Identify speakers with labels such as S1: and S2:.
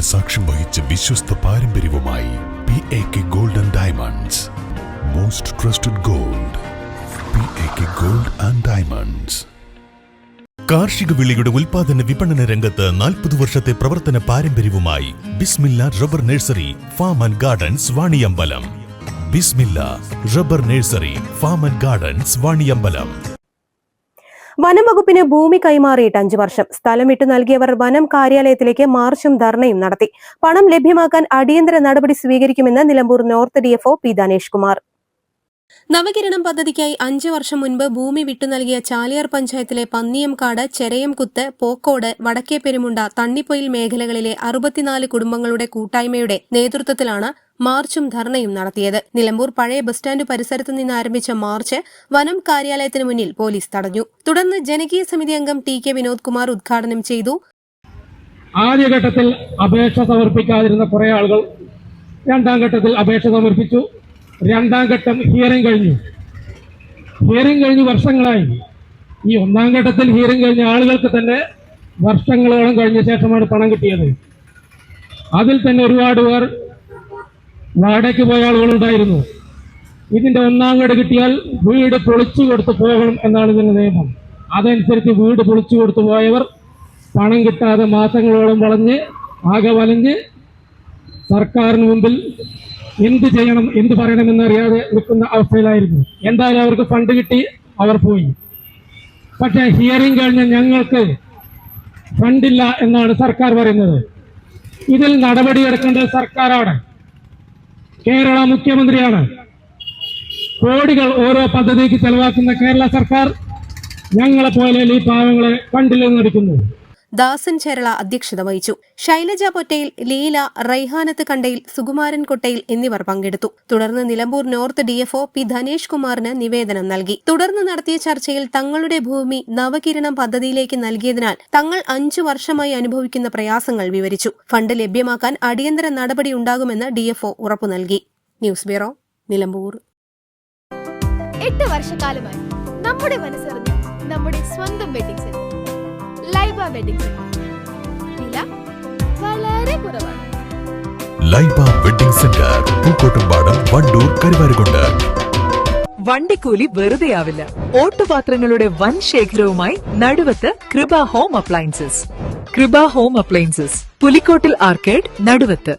S1: ചരിത്രത്തിന് സാക്ഷ്യം വഹിച്ച വിശ്വസ്ത പാരമ്പര്യവുമായി PAK Gold and Diamonds. Most trusted gold. PAK Gold and Diamonds. കാർഷിക വിളയുടെ ഉൽപാദന വിപണന രംഗത്ത് 40 വർഷത്തെ പ്രവർത്തന പാരമ്പര്യവുമായി Bismilla rubber nursery farm and gardens Vaniyambalam. Bismilla rubber nursery farm and gardens Vaniyambalam.
S2: വനം വകുപ്പിന് ഭൂമി കൈമാറിയിട്ട് 5 വർഷം. സ്ഥലം വിട്ടു നൽകിയവർ വനം കാര്യാലയത്തിലേക്ക് മാർച്ചും ധർണയും നടത്തി. പണം ലഭ്യമാക്കാൻ അടിയന്തര നടപടി സ്വീകരിക്കുമെന്ന് Nilambur north DFO P. Dhanesh Kumar. Navakiranam പദ്ധതിക്കായി 5 വർഷം മുൻപ് ഭൂമി വിട്ടു നൽകിയ ചാലിയാർ പഞ്ചായത്തിലെ പന്നിയംകാട്, ചെരയംകുത്ത്, പോക്കോട്, വടക്കേ പെരുമുണ്ട, തണ്ണിപ്പൊയിൽ മേഖലകളിലെ 64 കുടുംബങ്ങളുടെ കൂട്ടായ്മയുടെ നേതൃത്വത്തിലാണ് മാർച്ചും ധർണയും നടത്തിയത്. നിലമ്പൂർ പഴയ ബസ് സ്റ്റാൻഡ് പരിസരത്ത് നിന്ന് ആരംഭിച്ച മാർച്ച് വനം കാര്യാലയത്തിന് മുന്നിൽ പോലീസ് തടഞ്ഞു. തുടർന്ന് ജനകീയ സമിതി അംഗം TK വിനോദ് കുമാർ ഉദ്ഘാടനം ചെയ്തു.
S3: ആദ്യഘട്ടത്തിൽ അപേക്ഷ സമർപ്പിക്കാതിരുന്ന കുറെ ആളുകൾ 2ാം ഘട്ടത്തിൽ അപേക്ഷ സമർപ്പിച്ചു. 2ാം ഘട്ടം ഹിയറിംഗ് കഴിഞ്ഞു വർഷങ്ങളായി. ഈ 1ാം ഘട്ടത്തിൽ ഹിയറിംഗ് കഴിഞ്ഞ ആളുകൾക്ക് തന്നെ വർഷങ്ങളോളം കഴിഞ്ഞ ശേഷമാണ് പണം കിട്ടിയത്. അതിൽ തന്നെ ഒരുപാട് പേർ വാടകയ്ക്ക് പോയ ആളുകളുണ്ടായിരുന്നു. ഇതിന്റെ 1ാം ഗഡു കിട്ടിയാൽ വീട് പൊളിച്ചു കൊടുത്ത് പോകണം എന്നാണ് ഇതിന്റെ നിയമം. അതനുസരിച്ച് വീട് പൊളിച്ചു കൊടുത്തു പോയവർ പണം കിട്ടാതെ മാസങ്ങളോളം ആകെ വലഞ്ഞ് സർക്കാരിന് മുമ്പിൽ എന്ത് ചെയ്യണം എന്ത് പറയണമെന്നറിയാതെ നിൽക്കുന്ന അവസ്ഥയിലായിരുന്നു. എന്തായാലും അവർക്ക് ഫണ്ട് കിട്ടി, അവർ പോയി. പക്ഷേ ഹിയറിംഗ് കഴിഞ്ഞ ഞങ്ങൾക്ക് ഫണ്ടില്ല എന്നാണ് സർക്കാർ പറയുന്നത്. ഇതിൽ നടപടിയെടുക്കേണ്ടത് സർക്കാരാണ്, കേരള മുഖ്യമന്ത്രിയാണ്. കോടികൾ ഓരോ പദ്ധതിക്ക് ചെലവാക്കുന്ന കേരള സർക്കാർ ഞങ്ങളെപ്പോലെ ഈ പാവങ്ങളെ ഫണ്ടിൽ നടിക്കുന്നു.
S2: ദാസൻ ചേരള അധ്യക്ഷത വഹിച്ചു. ശൈലജ പൊറ്റയിൽ, ലീല, റൈഹാനത്ത് കണ്ടയിൽ, സുകുമാരൻ കൊട്ടയിൽ എന്നിവർ പങ്കെടുത്തു. തുടർന്ന് Nilambur north DFO P. Dhanesh കുമാറിന് നിവേദനം നൽകി. തുടർന്ന് നടത്തിയ ചർച്ചയിൽ തങ്ങളുടെ ഭൂമി നവകിരണം പദ്ധതിയിലേക്ക് നൽകിയതിനാൽ തങ്ങൾ 5 വർഷമായി അനുഭവിക്കുന്ന പ്രയാസങ്ങൾ വിവരിച്ചു. ഫണ്ട് ലഭ്യമാക്കാൻ അടിയന്തര നടപടി ഉണ്ടാകുമെന്ന് DFO ഉറപ്പു നൽകി. News bureau, Nilambur.
S4: 8 വർഷക്കാലമായി നമ്മുടെ മനസ്സറിഞ്ഞ് നമ്മുടെ സ്വന്തം wedding centre Laiba wedding centre. വില വളരെ കുറവാണ്.
S1: Laiba wedding centre, Pookkottumpadam, Wandoor, Karuvarakundu.
S5: വണ്ടിക്കൂലി വെറുതെയാവില്ല. ഓട്ടുപാത്രങ്ങളുടെ വൻ ശേഖരവുമായി Naduvath Kripa home appliances. Kripa home appliances, Pulikottil arcade, നടുവത്ത്.